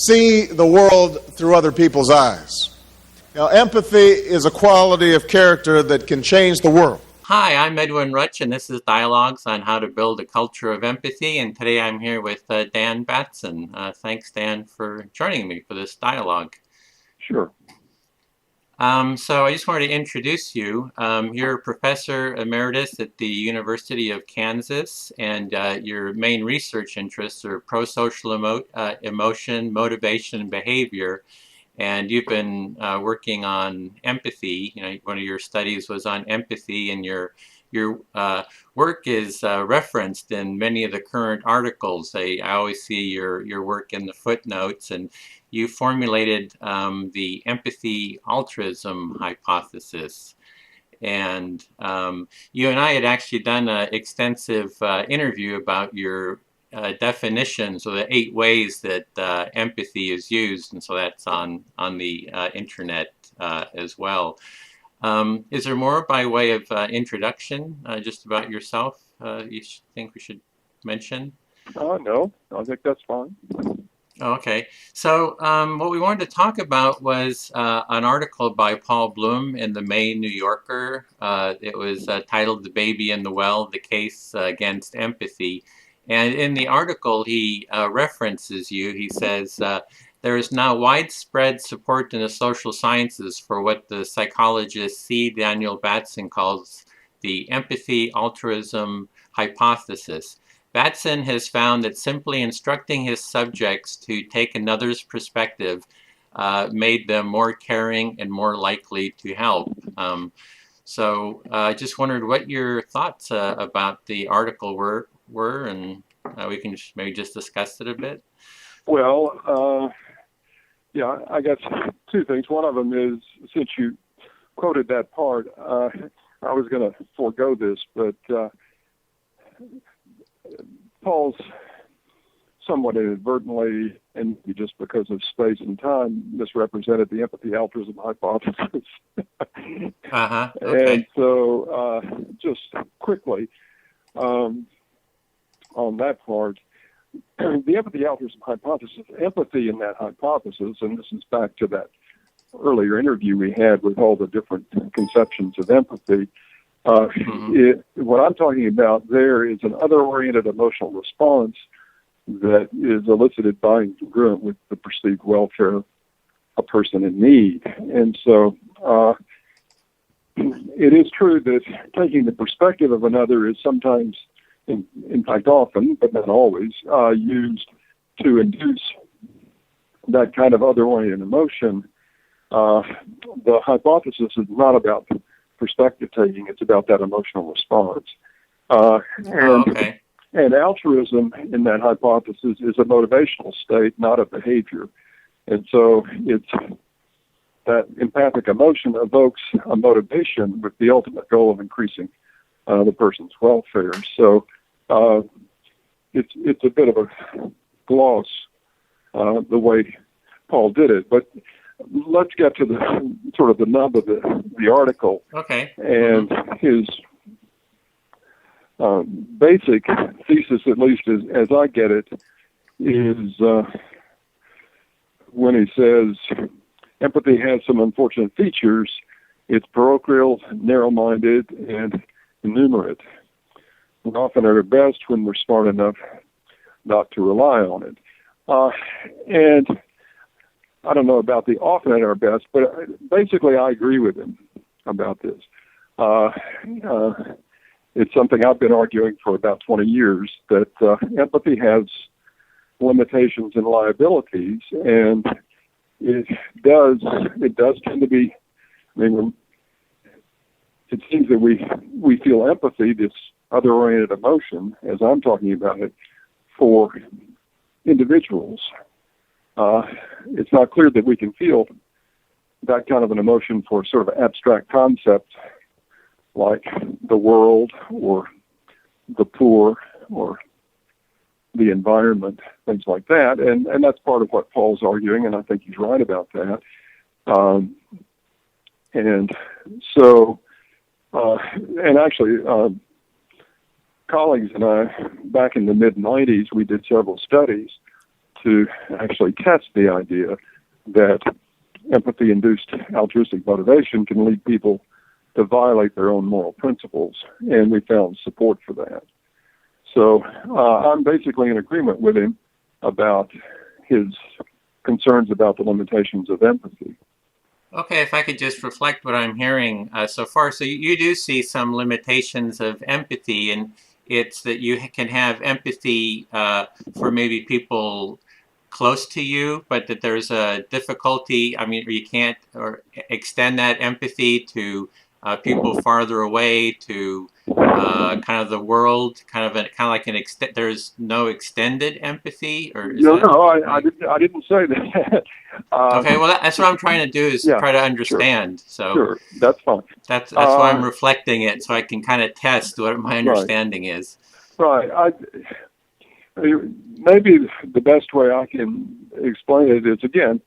see the world through other people's eyes. Now, empathy is a quality of character that can change the world. Hi, I'm Edwin Rutsch, and this is Dialogues on How to Build a Culture of Empathy. And today I'm here with Dan Batson. Thanks, Dan, for joining me for this dialogue. Sure. So I just wanted to introduce you. You're a professor emeritus at the University of Kansas, and your main research interests are pro-social emotion, motivation, and behavior. And you've been working on empathy. You know, one of your studies was on empathy, and your work is referenced in many of the current articles. I always see your work in the footnotes, and you formulated the empathy altruism hypothesis. And you and I had actually done an extensive interview about your definitions, or the 8 ways that empathy is used, and so that's on the internet as well. Is there more by way of introduction, just about yourself, you think we should mention? No, I think that's fine. Okay, so what we wanted to talk about was an article by Paul Bloom in the May New Yorker. It was titled "The Baby in the Well, the Case Against Empathy." And in the article, he references you. He says, there is now widespread support in the social sciences for what the psychologist C. Daniel Batson calls the empathy altruism hypothesis. Batson has found that simply instructing his subjects to take another's perspective made them more caring and more likely to help. So I just wondered what your thoughts about the article were, and we can maybe just discuss it a bit. Well, yeah, I guess 2 things. One of them is, since you quoted that part, I was going to forego this, but Paul's somewhat inadvertently, and just because of space and time, misrepresented the empathy altruism hypothesis. Okay. And so, just quickly, on that part, the empathy altruism hypothesis, empathy in that hypothesis, and this is back to that earlier interview we had with all the different conceptions of empathy. What I'm talking about there is an other-oriented emotional response that is elicited by and congruent with the perceived welfare of a person in need. And so it is true that taking the perspective of another is sometimes, in fact often, but not always, used to induce that kind of other-oriented emotion. The hypothesis is not about perspective taking, it's about that emotional response. And altruism in that hypothesis is a motivational state, not a behavior. And so it's that empathic emotion evokes a motivation with the ultimate goal of increasing the person's welfare. So it's a bit of a gloss the way Paul did it. But let's get to the sort of the nub of the article. Okay. And his basic thesis, at least as I get it, is when he says empathy has some unfortunate features. It's parochial, narrow-minded, and innumerate. We're often at our best when we're smart enough not to rely on it. And I don't know about the often at our best, but basically I agree with him about this. It's something I've been arguing for about 20 years, that empathy has limitations and liabilities, and it does tend to be, I mean, it seems that we feel empathy, this other-oriented emotion, as I'm talking about it, for individuals. It's not clear that we can feel that kind of an emotion for sort of abstract concepts like the world or the poor or the environment, things like that. And that's part of what Paul's arguing, and I think he's right about that. And so, and actually, colleagues and I, back in the mid-90s, we did several studies to actually test the idea that empathy-induced altruistic motivation can lead people to violate their own moral principles, and we found support for that. So I'm basically in agreement with him about his concerns about the limitations of empathy. Okay, if I could just reflect what I'm hearing so far. So you do see some limitations of empathy, and it's that you can have empathy for maybe people close to you, but that there's a difficulty, I mean, you can't or extend that empathy to people farther away, to kind of the world, kind of like there's no extended empathy, or is that I right? I didn't say that. Okay, well that's what I'm trying to do is Yeah, try to sure, understand. So sure, that's fine. that's why I'm reflecting it, so I can kind of test what my understanding is. Right. Maybe the best way I can explain it is, again,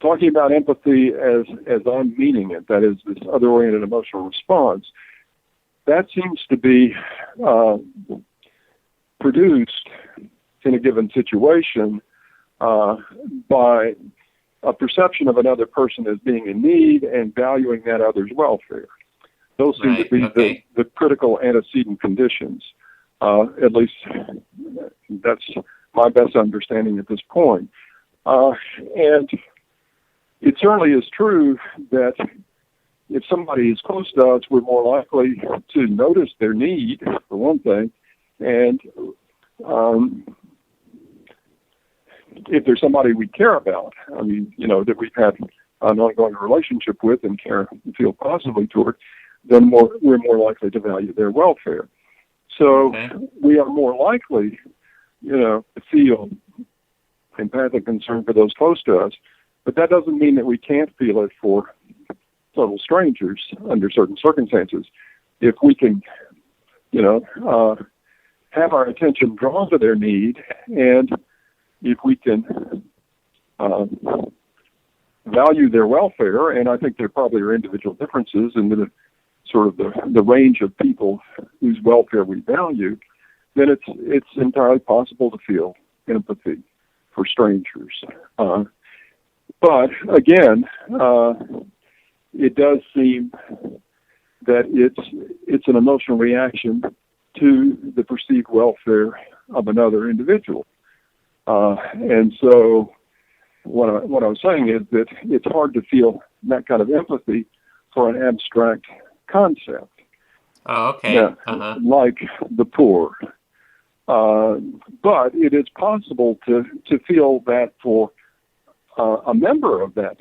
talking about empathy as I'm meaning it, that is, this other-oriented emotional response. That seems to be produced in a given situation by a perception of another person as being in need and valuing that other's welfare. Those seem to be the critical antecedent conditions. At least that's my best understanding at this point. And it certainly is true that if somebody is close to us, we're more likely to notice their need, for one thing, and if there's somebody we care about, I mean, that we've had an ongoing relationship with and care and feel positively toward, then we're more likely to value their welfare. So we are more likely, to feel empathic concern for those close to us, but that doesn't mean that we can't feel it for total strangers under certain circumstances. If we can, have our attention drawn to their need, and if we can value their welfare, and I think there probably are individual differences in the sort of the range of people whose welfare we value, then it's entirely possible to feel empathy for strangers. But again, it does seem that it's an emotional reaction to the perceived welfare of another individual. And so what I was saying is that it's hard to feel that kind of empathy for an abstract concept. Oh, okay. Yeah, like the poor. But it is possible to feel that for a member of that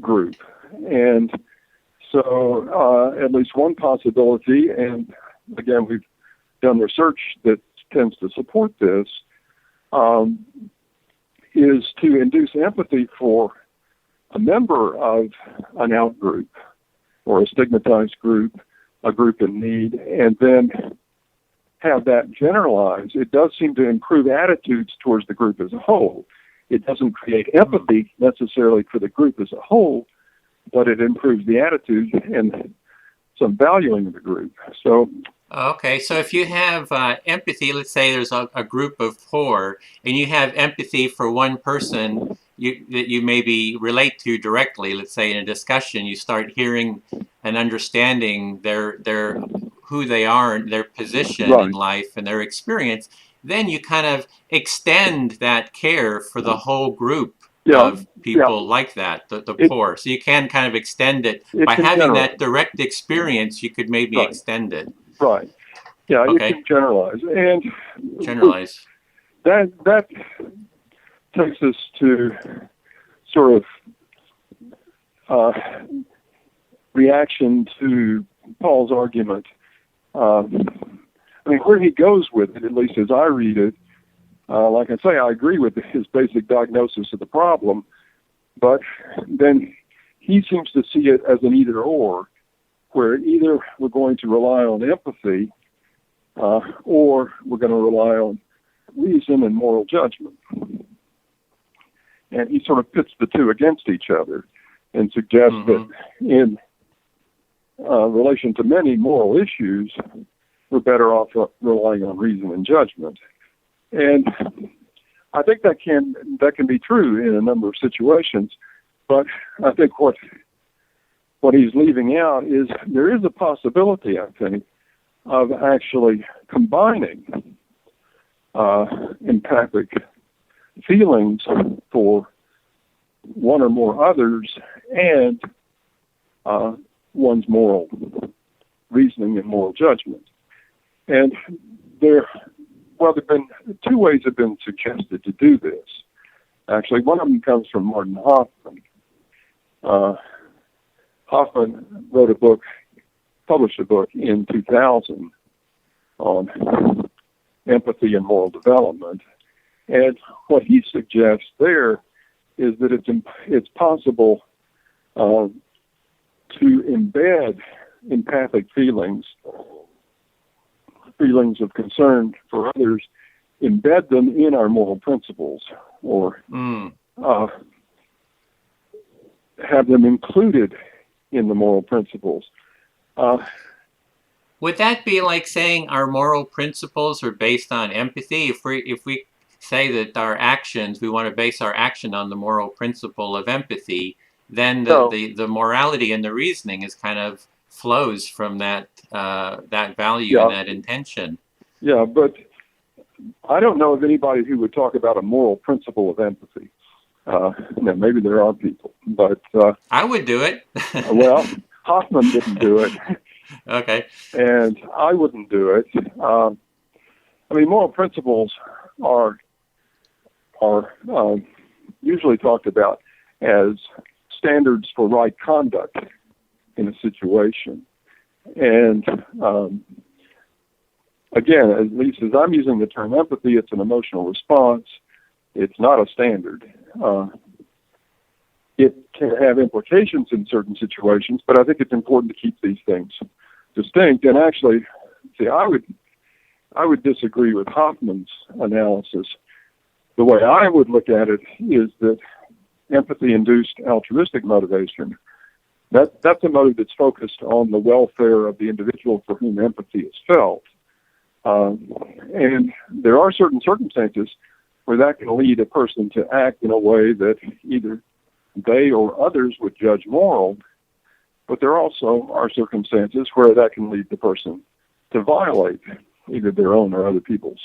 group. And so at least one possibility, and again, we've done research that tends to support this, is to induce empathy for a member of an out-group or a stigmatized group, a group in need, and then have that generalized. It does seem to improve attitudes towards the group as a whole. It doesn't create empathy necessarily for the group as a whole, but it improves the attitude and some valuing of the group. So, okay, so if you have empathy, let's say there's a group of four, and you have empathy for one person that you maybe relate to directly. Let's say in a discussion, you start hearing and understanding their who they are and their position in life and their experience. Then you kind of extend that care for the whole group of people like that, the poor. So you can kind of extend it by having that direct experience. You could maybe extend it. Right. Yeah, okay. You can generalize. And generalize. That takes us to sort of reaction to Paul's argument. I mean, where he goes with it, at least as I read it, like I say, I agree with his basic diagnosis of the problem, but then he seems to see it as an either-or, where either we're going to rely on empathy or we're going to rely on reason and moral judgment. And he sort of pits the two against each other and suggests that in relation to many moral issues, we're better off relying on reason and judgment. And I think that can be true in a number of situations, but I think what he's leaving out is there is a possibility, I think, of actually combining empathic feelings for one or more others and one's moral reasoning and moral judgment. And there have been two ways have been suggested to do this. Actually, one of them comes from Martin Hoffman. Hoffman published a book in 2000 on empathy and moral development. And what he suggests there is that it's possible to embed empathic feelings of concern for others, embed them in our moral principles, or have them included in the moral principles. Would that be like saying our moral principles are based on empathy? If we say that our actions, we want to base our action on the moral principle of empathy, then the morality and the reasoning is kind of flows from that value and that intention. Yeah, but I don't know of anybody who would talk about a moral principle of empathy. Now, maybe there are people, but I would do it. Well, Hoffman didn't do it. Okay. And I wouldn't do it. Moral principles are usually talked about as standards for right conduct in a situation. And again, at least as I'm using the term empathy, it's an emotional response. It's not a standard. It can have implications in certain situations, but I think it's important to keep these things distinct. And actually, see, I would disagree with Hoffman's analysis. The way I would look at it is that empathy-induced altruistic motivation, that's a motive that's focused on the welfare of the individual for whom empathy is felt. And there are certain circumstances where that can lead a person to act in a way that either they or others would judge moral, but there also are circumstances where that can lead the person to violate either their own or other people's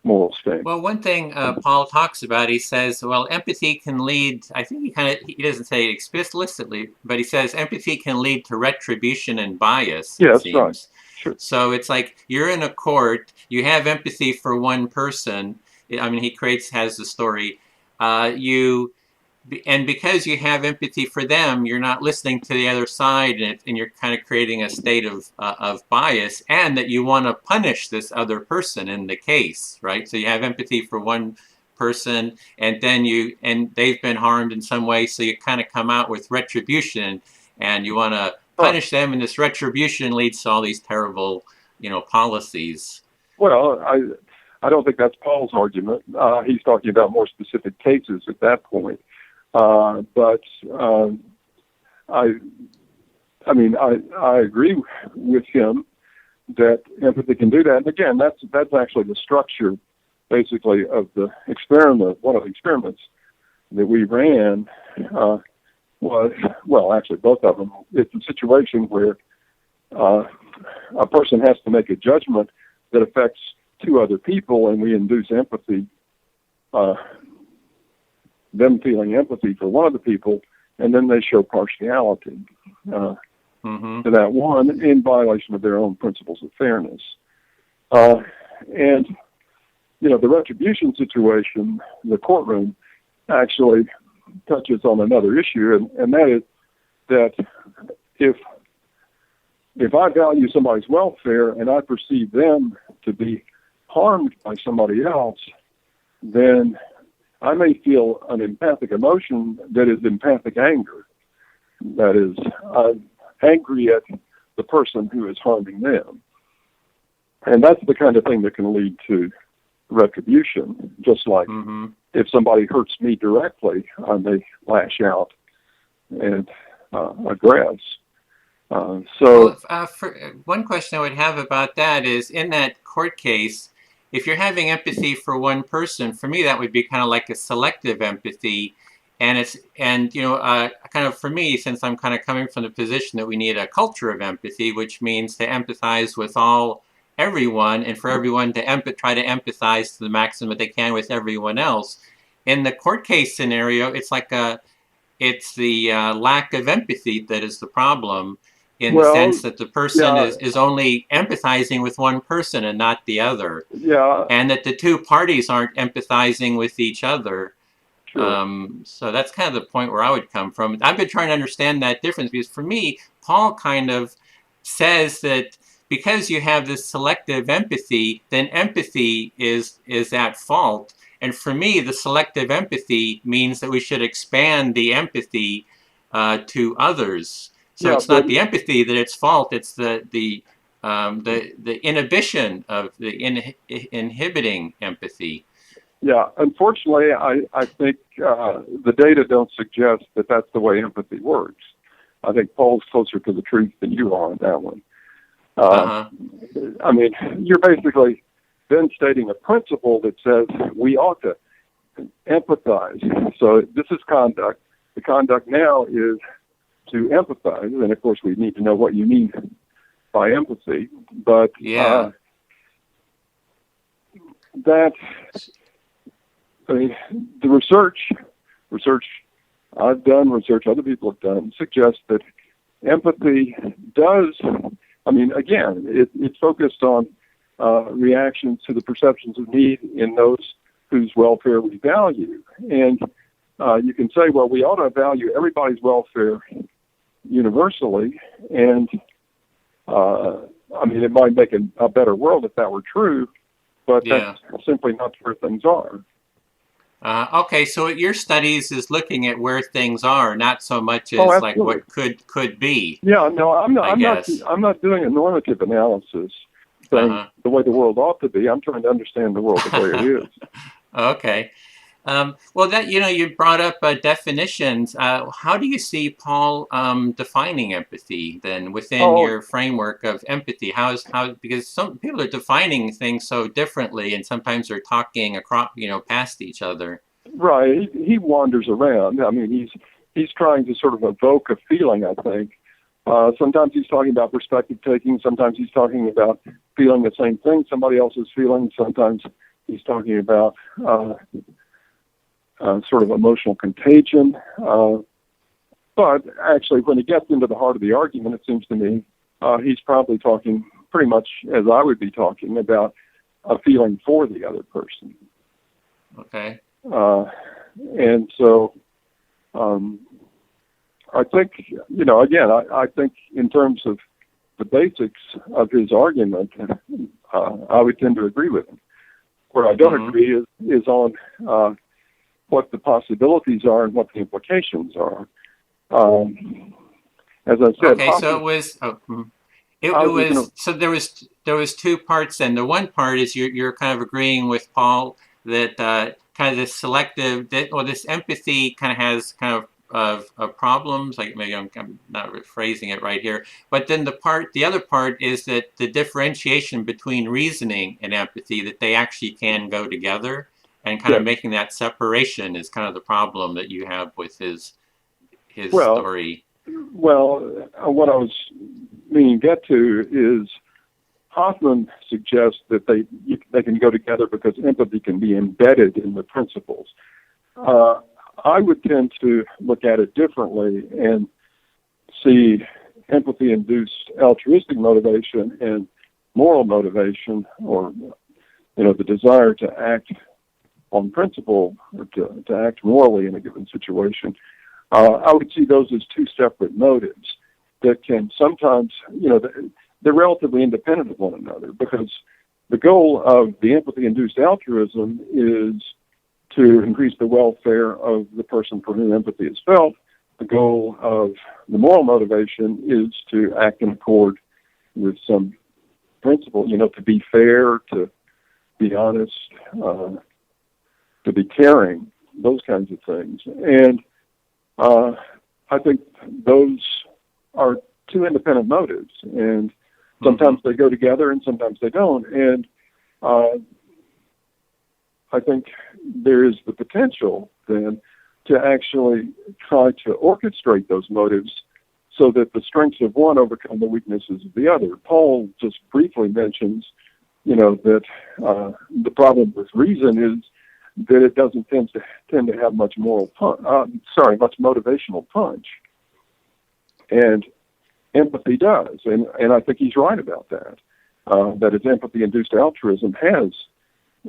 moral standards. Well, one thing Paul talks about, he says, well, empathy can lead, I think he doesn't say it explicitly, but he says empathy can lead to retribution and bias. Yes, right. Sure. So it's like you're in a court, you have empathy for one person. I mean, he has the story. And because you have empathy for them, you're not listening to the other side, and you're kind of creating a state of bias, and that you want to punish this other person in the case, right? So you have empathy for one person, and then they've been harmed in some way, so you kind of come out with retribution, and you want to punish them, and this retribution leads to all these terrible, policies. Well, I don't think that's Paul's argument. He's talking about more specific cases at that point. But I agree with him that empathy can do that. And again, that's actually the structure, basically, of the experiment. One of the experiments that we ran actually both of them. It's a situation where a person has to make a judgment that affects two other people, and we induce empathy. Them feeling empathy for one of the people, and then they show partiality to that one in violation of their own principles of fairness. And, the retribution situation, the courtroom, actually touches on another issue, and that is that if I value somebody's welfare and I perceive them to be harmed by somebody else, then I may feel an empathic emotion that is empathic anger. That is, I'm angry at the person who is harming them. And that's the kind of thing that can lead to retribution, just like if somebody hurts me directly, I may lash out and aggress. For one question I would have about that is, in that court case, if you're having empathy for one person, for me that would be kind of like a selective empathy, and kind of for me, since I'm kind of coming from the position that we need a culture of empathy, which means to empathize with everyone, and for everyone to try to empathize to the maximum that they can with everyone else. In the court case scenario, it's the lack of empathy that is the problem, in the Well, sense that the person yeah, is only empathizing with one person and not the other, yeah, and that the two parties aren't empathizing with each other. sure. So that's kind of the point where I would come from. I've been trying to understand that difference, because for me, Paul kind of says that because you have this selective empathy, then empathy is at fault. And for me, the selective empathy means that we should expand the empathy to others. So Yeah, it's but not the empathy that it's fault; it's the inhibition of the inhibiting empathy. yeah, unfortunately, I think the data don't suggest that that's the way empathy works. I think Paul's closer to the truth than you are on that one. Uh-huh. I mean, you're basically then stating a principle that says we ought to empathize. So this is conduct. The conduct now is to empathize, and of course we need to know what you mean by empathy. But Yeah. that, I mean, the research I've done, research other people have done, suggests that empathy does. I mean, again, it's focused on reactions to the perceptions of need in those whose welfare we value. And you can say, well, we ought to value everybody's welfare universally. And I mean, it might make a better world if that were true, but Yeah. that's simply not where things are. Okay, so your studies is looking at where things are, not so much Oh, as like absolutely. what could be, Yeah, no, I guess. I'm not doing a normative analysis saying Uh-huh. the way the world ought to be. I'm trying to understand the world the way it is. Okay. Well, that you brought up definitions. How do you see Paul defining empathy then within Oh, your framework of empathy? Because some people are defining things so differently, and sometimes they're talking across, past each other. right. He wanders around. I mean, he's trying to sort of evoke a feeling, I think. Sometimes he's talking about perspective taking. Sometimes he's talking about feeling the same thing somebody else is feeling. Sometimes he's talking about sort of emotional contagion. But actually, when he gets into the heart of the argument, it seems to me he's probably talking pretty much as I would be talking about a feeling for the other person. Okay. And so I think, again, I think in terms of the basics of his argument, I would tend to agree with him. Where I don't agree is on what the possibilities are and what the implications are. As I said, Okay, so it was. It was so there was two parts, and the one part is you're kind of agreeing with Paul that kind of this selective this empathy kind of has kind of problems. Like maybe I'm not phrasing it right here, but then the other part is that the differentiation between reasoning and empathy, that they actually can go together, and kind of making that separation is kind of the problem that you have with his story. Well, what I was meaning to get to is Hoffman suggests that they can go together because empathy can be embedded in the principles. I would tend to look at it differently and see empathy-induced altruistic motivation and moral motivation, or the desire to act on principle or to act morally in a given situation. I would see those as two separate motives that can sometimes, they're relatively independent of one another, because the goal of the empathy-induced altruism is to increase the welfare of the person for whom empathy is felt. The goal of the moral motivation is to act in accord with some principle, to be fair, to be honest, to be caring, those kinds of things. And I think those are two independent motives, and sometimes they go together and sometimes they don't. And I think there is the potential then to actually try to orchestrate those motives so that the strengths of one overcome the weaknesses of the other. Paul just briefly mentions, that the problem with reason is that it doesn't tend to have much much motivational punch, and empathy does, and I think he's right about that. That its empathy-induced altruism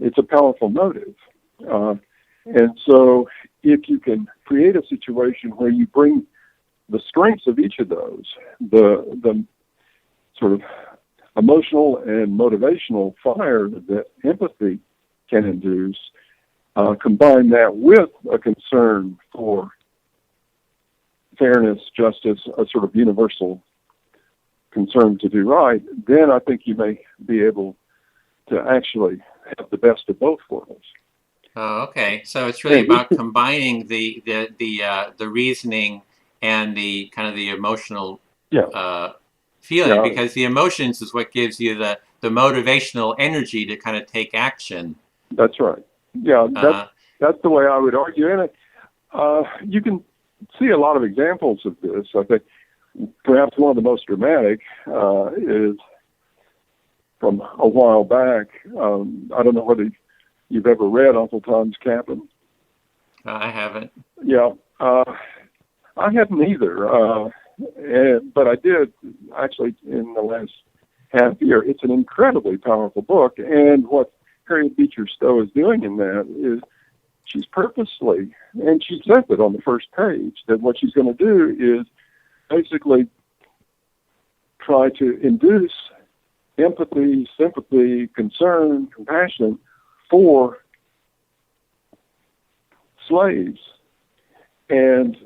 it's a powerful motive, and so if you can create a situation where you bring the strengths of each of those, the sort of emotional and motivational fire that empathy can induce, combine that with a concern for fairness, justice, a sort of universal concern to do right, then I think you may be able to actually have the best of both worlds. Oh, okay. So it's really about combining the reasoning and the kind of the emotional feeling, because the emotions is what gives you the motivational energy to kind of take action. That's right. Yeah, that's the way I would argue. And you can see a lot of examples of this. I think perhaps one of the most dramatic is from a while back. I don't know whether you've ever read Uncle Tom's Cabin. I haven't. Yeah, I haven't either. But I did actually in the last half year. It's an incredibly powerful book, and what Harriet Beecher Stowe is doing in that is she's purposely, and she says it on the first page, that what she's going to do is basically try to induce empathy, sympathy, concern, compassion for slaves, and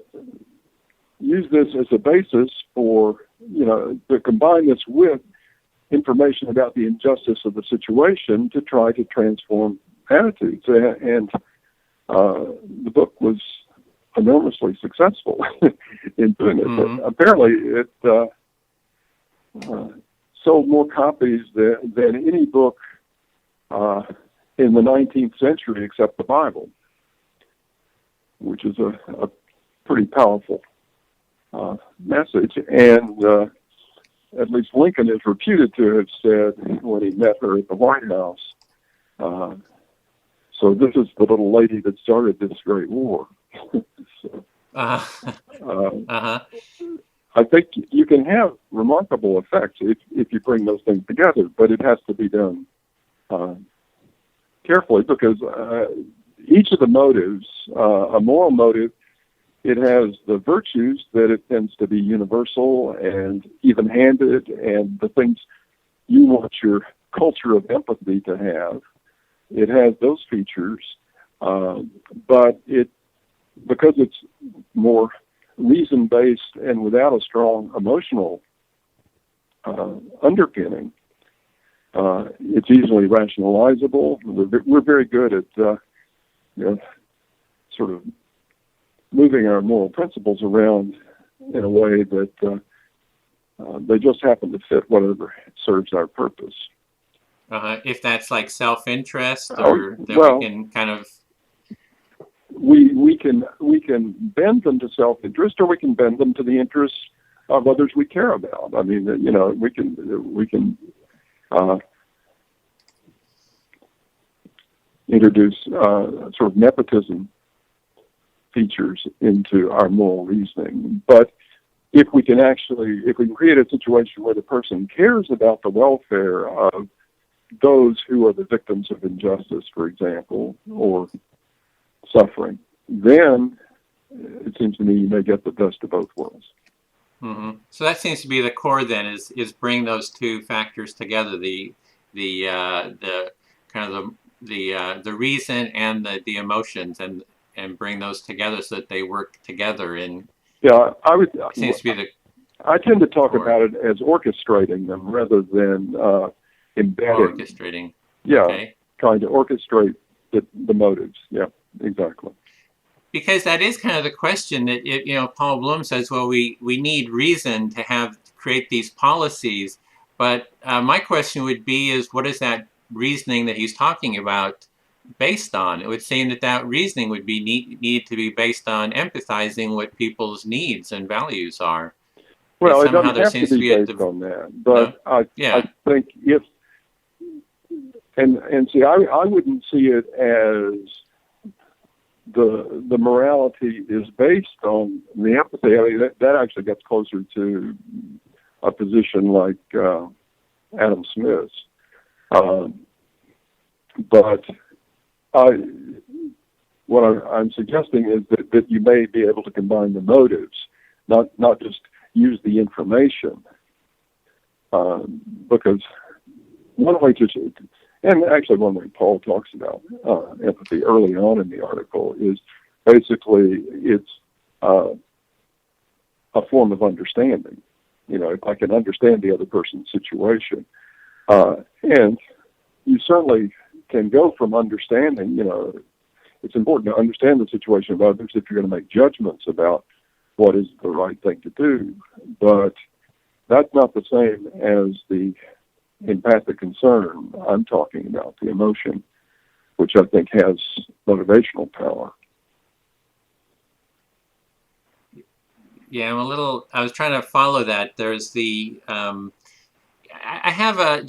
use this as a basis for, to combine this with information about the injustice of the situation to try to transform attitudes. And the book was enormously successful in doing it. Mm-hmm. Apparently, it sold more copies than any book in the 19th century except the Bible, which is a pretty powerful message. And at least Lincoln is reputed to have said when he met her at the White House, so this is the little lady that started this great war. So, I think you can have remarkable effects if you bring those things together, but it has to be done carefully, because each of the motives, a moral motive, it has the virtues that it tends to be universal and even-handed, and the things you want your culture of empathy to have. It has those features, but because it's more reason-based and without a strong emotional underpinning, it's easily rationalizable. We're very good at sort of moving our moral principles around in a way that they just happen to fit whatever serves our purpose. If that's like self-interest, or we can kind of we can bend them to self-interest, or we can bend them to the interests of others we care about. I mean, we can introduce sort of nepotism features into our moral reasoning. But if we can create a situation where the person cares about the welfare of those who are the victims of injustice, for example, or suffering, then it seems to me you may get the best of both worlds. Mm-hmm. So that seems to be the core then, is bring those two factors together, the kind of the reason and the emotions, and bring those together so that they work together. And seems to be I tend to talk about it as orchestrating them rather than embedding. Orchestrating. Yeah, okay. Trying to orchestrate the motives. Yeah, exactly. Because that is kind of the question that Paul Bloom says, well, we need reason to create these policies, but my question would be is, what is that reasoning that he's talking about based on. It would seem that that reasoning would be need to be based on empathizing what people's needs and values are. Well, it Somehow doesn't there have to seems to be be based on that, no? but I Yeah. think if and see, I wouldn't see it as the morality is based on the empathy. I mean, that actually gets closer to a position like Adam Smith's. But what I'm suggesting is that you may be able to combine the motives, not just use the information. Because one way to, and actually one way Paul talks about empathy early on in the article is basically it's a form of understanding. You know, if I can understand the other person's situation. And you certainly can go from understanding, you know, it's important to understand the situation of others if you're going to make judgments about what is the right thing to do. But that's not the same as the empathic concern I'm talking about, the emotion, which I think has motivational power. Yeah, I was trying to follow that. There's the, I have a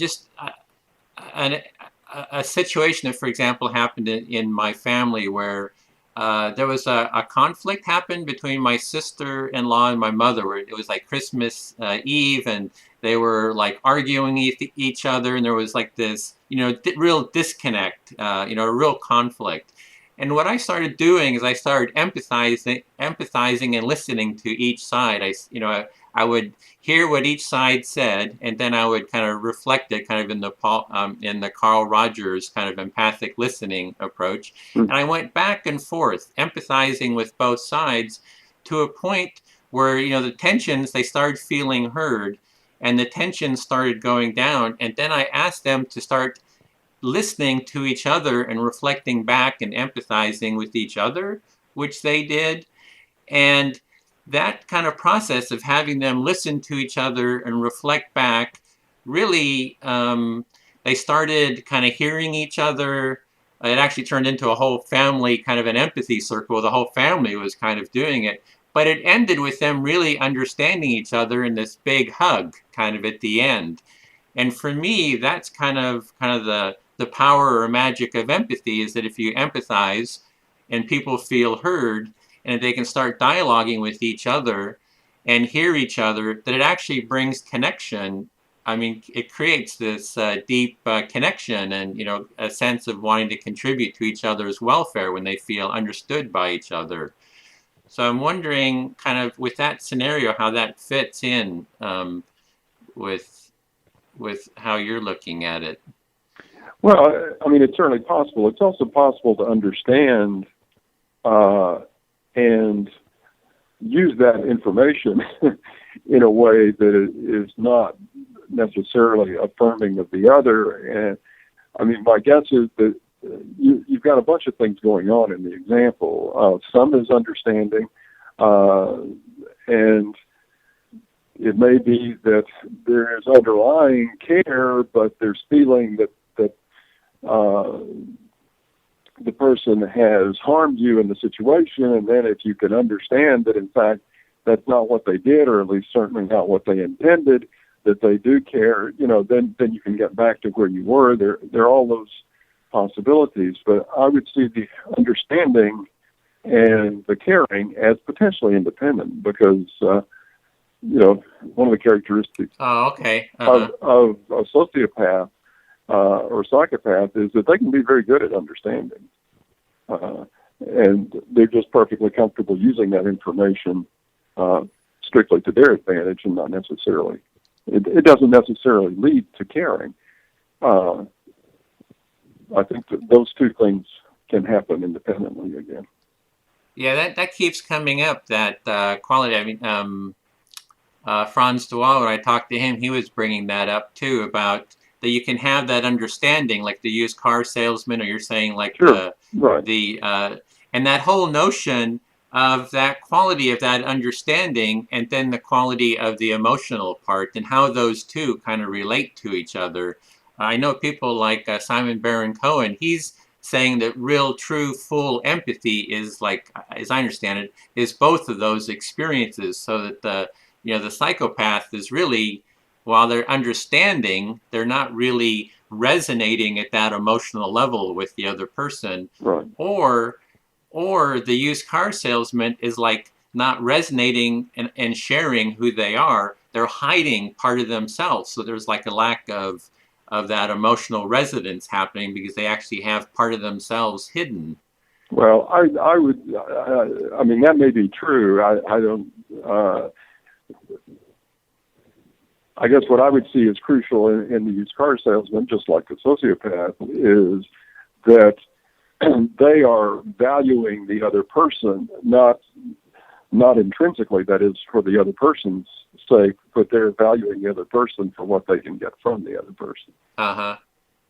situation that, for example, happened in my family where there was a conflict happened between my sister-in-law and my mother, where it was like Christmas Eve, and they were like arguing each other, and there was like this, you know, real disconnect, you know, a real conflict. And what I started doing is I started empathizing and listening to each side. I would hear what each side said, and then I would kind of reflect it, kind of in the Carl Rogers kind of empathic listening approach. And I went back and forth, empathizing with both sides, to a point where, you know, the tensions, they started feeling heard, and the tensions started going down. And then I asked them to start listening to each other and reflecting back and empathizing with each other, which they did. And that kind of process of having them listen to each other and reflect back, really, they started kind of hearing each other. It actually turned into a whole family, kind of an empathy circle. The whole family was kind of doing it. But it ended with them really understanding each other in this big hug kind of at the end. And for me, that's kind of the power or magic of empathy, is that if you empathize and people feel heard, and if they can start dialoguing with each other and hear each other, that it actually brings connection. I mean, it creates this deep connection and, you know, a sense of wanting to contribute to each other's welfare when they feel understood by each other. So I'm wondering, kind of with that scenario, how that fits in with how you're looking at it. Well, I mean, it's certainly possible. It's also possible to understand and use that information in a way that is not necessarily affirming of the other. And I mean, my guess is that you've got a bunch of things going on in the example. Some is understanding, and it may be that there is underlying care, but there's feeling that the person has harmed you in the situation, and then if you can understand that in fact that's not what they did, or at least certainly not what they intended, that they do care, you know, then you can get back to where you were. There are all those possibilities, but I would see the understanding and the caring as potentially independent, because you know, one of the characteristics of a sociopath or psychopath is that they can be very good at understanding, and they're just perfectly comfortable using that information strictly to their advantage, and not necessarily. It doesn't necessarily lead to caring. I think that those two things can happen independently again. Yeah, that keeps coming up, that quality. I mean, Franz de Waal, when I talked to him, he was bringing that up too, about that you can have that understanding, like the used car salesman, or you're saying like Sure. And that whole notion of that quality of that understanding, and then the quality of the emotional part, and how those two kind of relate to each other. I know people like Simon Baron Cohen. He's saying that real, true, full empathy is, like, as I understand it, is both of those experiences. So that the psychopath is really, while they're understanding, they're not really resonating at that emotional level with the other person. Right. Or the used car salesman is like not resonating and sharing who they are. They're hiding part of themselves. So there's like a lack of that emotional resonance happening because they actually have part of themselves hidden. Well, I would, I mean, that may be true. I don't, I guess what I would see as crucial in the used car salesman, just like the sociopath, is that they are valuing the other person, not intrinsically, that is, for the other person's sake, but they're valuing the other person for what they can get from the other person. Uh-huh.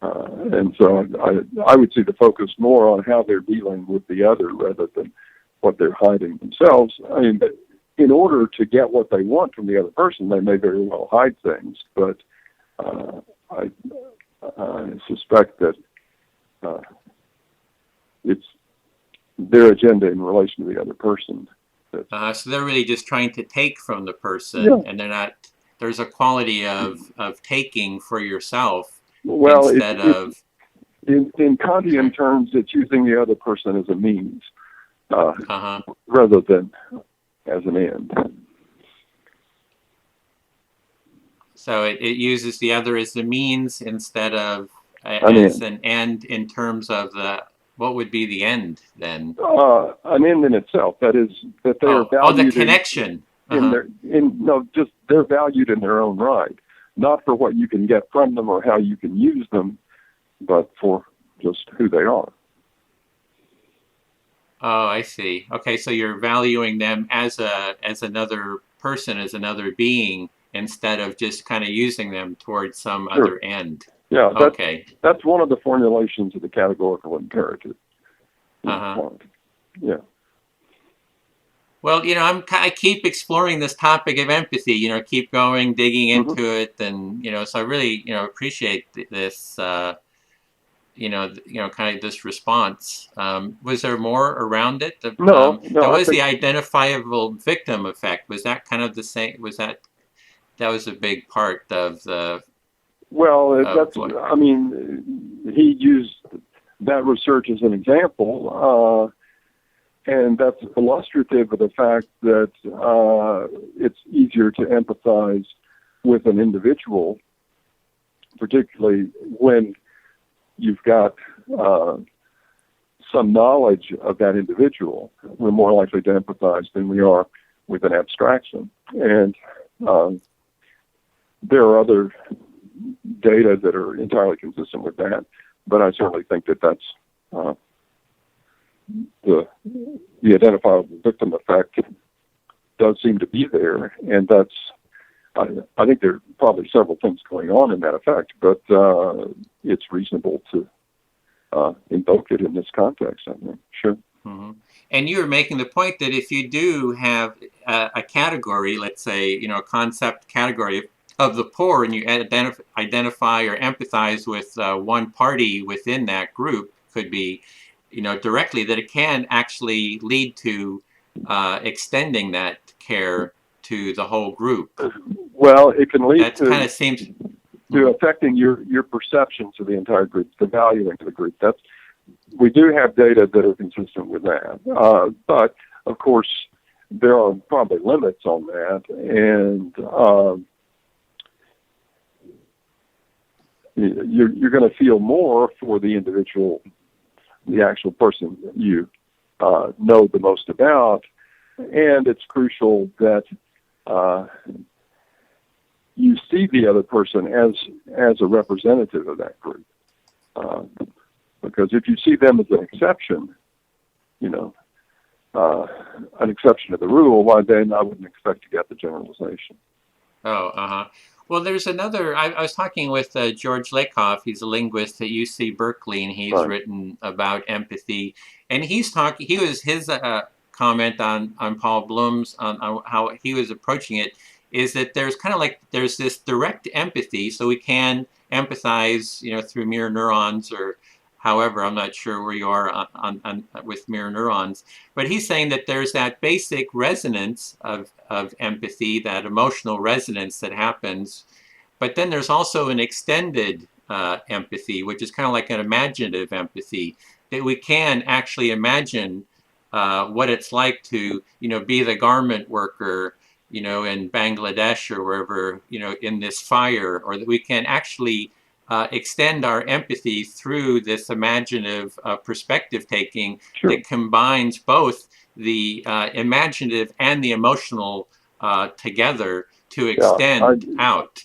And so I would see the focus more on how they're dealing with the other rather than what they're hiding themselves. I mean, in order to get what they want from the other person, they may very well hide things, but I suspect that it's their agenda in relation to the other person. So they're really just trying to take from the person, yeah. and they're not. There's a quality of taking for yourself, well, instead of. In Kantian terms, it's using the other person as a means rather than as an end. So it uses the other as a means instead of as an end in terms of what would be the end then? An end in itself. That is, that they are valued. The connection. They're valued in their own right, not for what you can get from them or how you can use them, but for just who they are. Oh, I see. Okay, so you're valuing them as another person, as another being, instead of just kind of using them towards some other end. Yeah. Okay. That's one of the formulations of the categorical imperative. Yeah. Well, I keep exploring this topic of empathy. Keep going, digging into it, and so I really appreciate this. Kind of this response. Was there more around it? No. That was the identifiable victim effect. Was that kind of the same? Was that was a big part of the? Well, I mean, he used that research as an example, and that's illustrative of the fact that it's easier to empathize with an individual, particularly when you've got some knowledge of that individual. We're more likely to empathize than we are with an abstraction. And there are other data that are entirely consistent with that, but I certainly think that that's the identifiable victim effect does seem to be there, and that's I think there are probably several things going on in that effect, but it's reasonable to invoke it in this context, I think. Sure. Mm-hmm. And you were making the point that if you do have a category, let's say, a concept category of the poor, and you identify or empathize with one party within that group, could be, directly, that it can actually lead to extending that care to the whole group. Well, it can lead that kind of seems to affecting your perceptions of the entire group, the valuing of the group. We do have data that are consistent with that, but of course there are probably limits on that, and you're going to feel more for the individual, the actual person you know the most about, and it's crucial that you see the other person as a representative of that group. Because if you see them as an exception, an exception to the rule, why then I wouldn't expect to get the generalization. Well, there's another. I was talking with George Lakoff. He's a linguist at UC Berkeley, and he's written about empathy. And he was his comment on Paul Bloom's on how he was approaching it is that there's kind of like there's this direct empathy, so we can empathize, through mirror neurons or However, I'm not sure where you are with mirror neurons, but he's saying that there's that basic resonance of empathy, that emotional resonance that happens, but then there's also an extended empathy, which is kind of like an imaginative empathy, that we can actually imagine what it's like to, be the garment worker, in Bangladesh or wherever, in this fire, or that we can actually extend our empathy through this imaginative perspective taking that combines both the imaginative and the emotional together to extend out.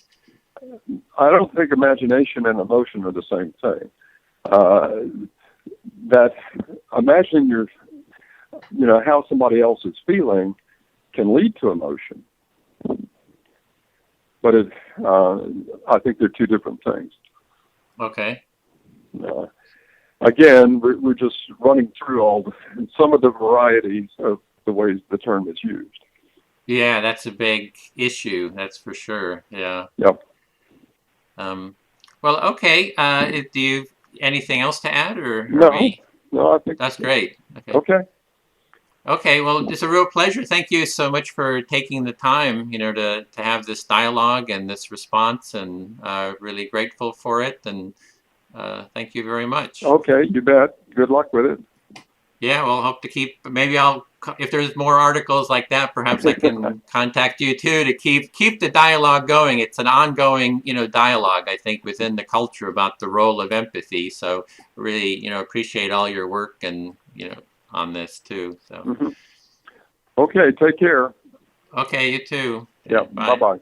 I don't think imagination and emotion are the same thing. That imagining how somebody else is feeling can lead to emotion, but I think they're two different things. Okay. Again, we're just running through some of the varieties of the ways the term is used. Yeah, that's a big issue. That's for sure. Yeah. Yep. Well, okay. Do you anything else to add, or no, I think that's great. Okay. Okay, well, it's a real pleasure. Thank you so much for taking the time, to have this dialogue and this response, and really grateful for it. And thank you very much. Okay, you bet. Good luck with it. Yeah, we'll hope to keep. Maybe if there's more articles like that, perhaps I can contact you too to keep the dialogue going. It's an ongoing, dialogue, I think, within the culture about the role of empathy. So really, appreciate all your work and on this too. So. Okay, take care. Okay, you too. Yeah, bye-bye.